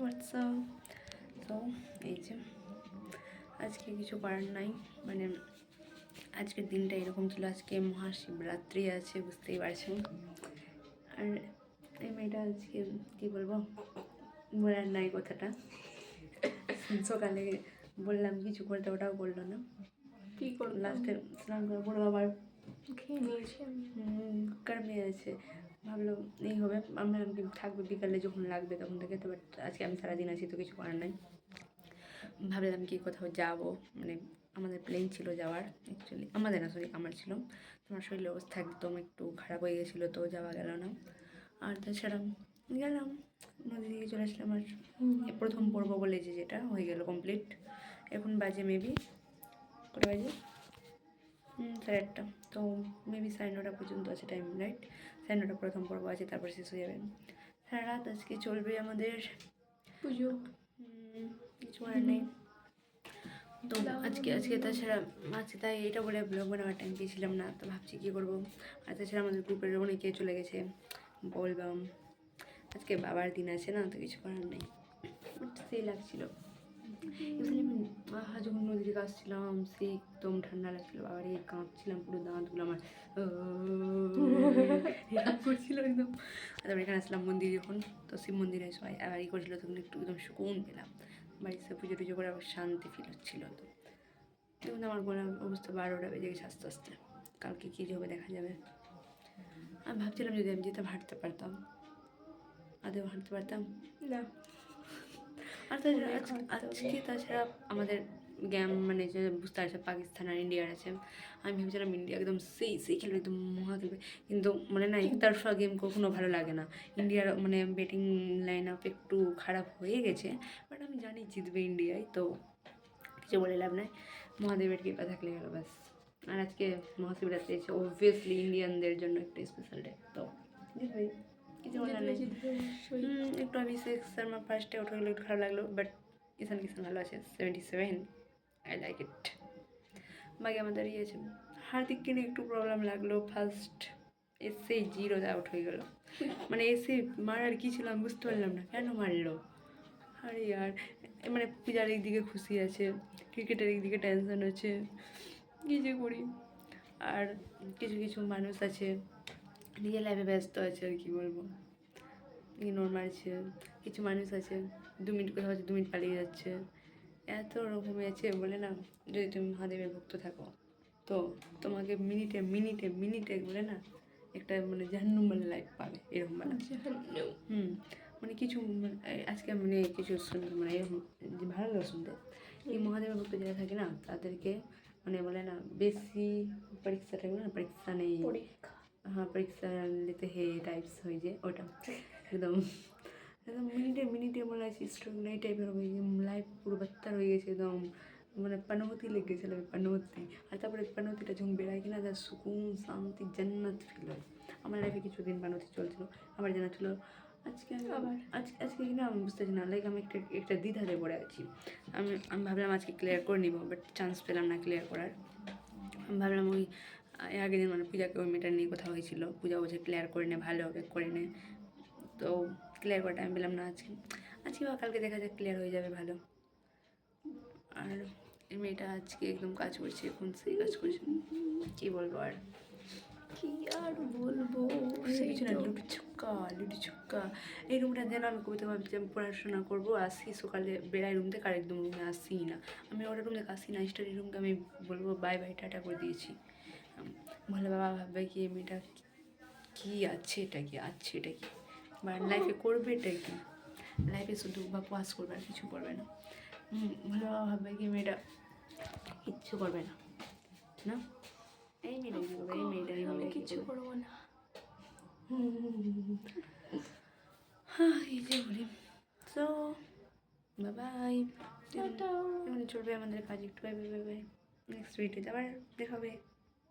WhatsApp. তো এই যে আজকে কিছু করার নাই, মানে আজকের দিনটা এরকম ছিল। আজকে মহাশিবরাত্রি আছে, বুঝতেই পারছেন। আর এই মেয়েটা আজকে কী বলবো, বলার নাই কথাটা। সকালে বললাম কিছু করতে, ওটাও করলো না। কী করবো, লাস্টে স্নান করে পড়লো, আবার খেয়ে নিয়েছি আমি। কারমে আছে, ভাবলো এই হবে। আমরা থাকবে বিকালে যখন লাগবে তখন থেকে, তো বাট আজকে আমি সারাদিন আছি, তো কিছু করার নাই। ভাবলাম কি কোথাও যাবো, মানে আমাদের প্লেন ছিল যাওয়ার, অ্যাকচুয়ালি আমাদের না, সরি আমার ছিল। তোমার শরীরের অবস্থা একদম একটু খারাপ হয়ে গেছিলো, তো যাওয়া গেল না। আর তাছাড়া গেলাম নদী দিকে চলে আসলাম। আর প্রথম পর্ব বলে যেটা হয়ে গেল কমপ্লিট। এখন বাজে মেবি কটা বাজে, 8:30। তো মেবি 9:30 পর্যন্ত আছে টাইম, রাইট? 9:30 প্রথম পর্ব আছে, তারপর শেষ হয়ে যাবে। সারা রাত আজকে চলবে আমাদের পুজো, কিছু আর নেই। তো আজকে তাছাড়া আজকে তাই এটা বলে ব্লগ বানাবার টাইম পেয়েছিলাম না, তো ভাবছি কী করবো। আর তাছাড়া আমাদের গ্রুপের অনেকে চলে গেছে বলবাম, আজকে বাবার দিন আছে না, তো কিছু করার নেই। বাট সেই লাগছিলো যখন নদী থেকে আসছিলাম, সে একদম ঠান্ডা লাগছিলো, বাবার এই কাঁপছিলাম পুরো, দাঁতগুলো আমার এরকম করছিল একদম। তারপর এখানে আসলাম মন্দির যখন, তো শিব মন্দিরে সবাই আবার ই করছিলো, তখন একটু একদম সুকুন পেলাম। বাড়িতে পুজো টুজো করে আবার শান্তি ফিল হচ্ছিলো। তো দেখুন আমার গলার অবস্থা 12টা বেজে গেছে আস্তে আস্তে। কালকে কী হবে দেখা যাবে। আমি ভাবছিলাম যদি আমি যেতাম হাঁটতে পারতাম, আদেও হাঁটতে পারতাম না। আর আজকে তাছাড়া আমাদের গেম, মানে যে বুঝতে পারছে পাকিস্তান আর ইন্ডিয়ার আছে। আমি ভেবেছিলাম ইন্ডিয়া একদম সেই খেলবে, একদম মহা খেলবে, কিন্তু মানে না, একতরফা গেম কখনো ভালো লাগে না। ইন্ডিয়ার মানে ব্যাটিং লাইন আপ একটু খারাপ হয়ে গেছে, বাট আমি জানি জিতবে ইন্ডিয়ায়, তো কিছু বলে লাভ নাই। মহাদেবের কৃপা থাকলে গেল ব্যাস। আর আজকে মহাশিবরাত্রি আছে, অবভিয়াসলি ইন্ডিয়ানদের জন্য একটা স্পেশাল ডে, তো জিতবে, কিছু বলার নেই। একটু অভিষেক শর্মা ফার্স্টে উঠে গেলো, একটু খারাপ লাগলো, বাট ঈশান কিষান ভালো আছে, 77, আই লাইক ইট। বাকি আমাদের ইয়ে আছে, হার্দিককে নিয়ে একটু প্রবলেম লাগলো, ফার্স্ট এসেই 0 আউট হয়ে গেলো। মানে এসে মারার কী ছিল আমি বুঝতে পারলাম না, কেন মারলো। আরে আর মানে পূজার একদিকে খুশি আছে, ক্রিকেটের একদিকে টেনশন আছে, কী যে করি। আর কিছু মানুষ আছে নিজের লাইফে ব্যস্ত আছে, আর কি বলবো, ইগনোর মারছে। কিছু মানুষ আছে 2 মিনিট কথা হচ্ছে 2 মিনিট পালিয়ে যাচ্ছে। এত রকমের আছে, বলে না, যদি তুমি মহাদেবের ভক্ত থাকো তো তোমাকে মিনিটে মিনিটে মিনিটে বলে না একটা মানে জাহান্নাম বলে লাইফ পাবে, এরকম বলা। মানে কিছু আজকে মানে কিছু শুনতে মানে এরকম যে ভালো লাগে শুনতে, এই মহাদেবের ভক্ত যারা থাকে না তাদেরকে মানে বলে না বেশি পরীক্ষা থাকে না, পরীক্ষা নেই, হ্যাঁ পরীক্ষা নিতে হে টাইপস হয়ে যায় ওটা, একদম একদম মিনিটে মিনিটে মনে আছে স্ট্রোক এই টাইপের হবে, লাইফ পুরো বাত্তার হয়ে গেছে একদম, মানে পানহতি লেগে গেছিলো, পানহতি। আর তারপরে পানহতিটা যখন বেড়ায় কিনা তার সুকুন শান্তি জান্নাত ফিল হয়। আমার লাইফে কিছুদিন পানহতি চলছিল, আমার জানা ছিল। আজকে আবার আজকে কিনা আমি বুঝতেছি না, লাইক আমি একটা দ্বিধাতে পড়ে আছি। আমি ভাবলাম আজকে ক্লিয়ার করে নিব, বাট চান্স পেলাম না ক্লিয়ার করার। আমি ভাবলাম ওই আগের দিন মানে পূজাকে ওই মেয়েটা নিয়ে কথা হয়েছিল, পূজা বলছে ক্লিয়ার করে নে, ভালো হবে করে নে, তো ক্লিয়ার করার টাইম পেলাম না আজকে বা কালকে দেখা যাক ক্লিয়ার হয়ে যাবে ভালো। আর এই মেয়েটা আজকে একদম কাজ করছে, এখন সেই কাজ করছে, কী বলবো আর কি আর বলবো, কিছু না, লুডু ছক্কা। এই রুমটা যেন আমি কবিতা ভাবছি আমি পড়াশোনা করবো, আসি সকালে বেড়াই রুম থেকে, আর একদম রুমে আসি না, আমি ওটা রুম থেকে আসি না, স্টাডি রুমকে আমি বলবো বাই বাই টাটা করে দিয়েছি। বলে বাবা ভাববে কি মেয়েটা কী আছে, এটা কি বা লাইফে করবে এটা কি, লাইফে শুধু বা পাস করবে আর কিছু করবে না। ভালো বাবা ভাববে কি মেয়েটা কিচ্ছু করবে না, না এই মেয়েটাই আমি কিছু করবো না। হ্যাঁ এই যে বলি। সো বাই, এখন চলবে আমাদের কাজ একটু, bye bye bye bye, next ভিডিওতে আবার দেখা হবে।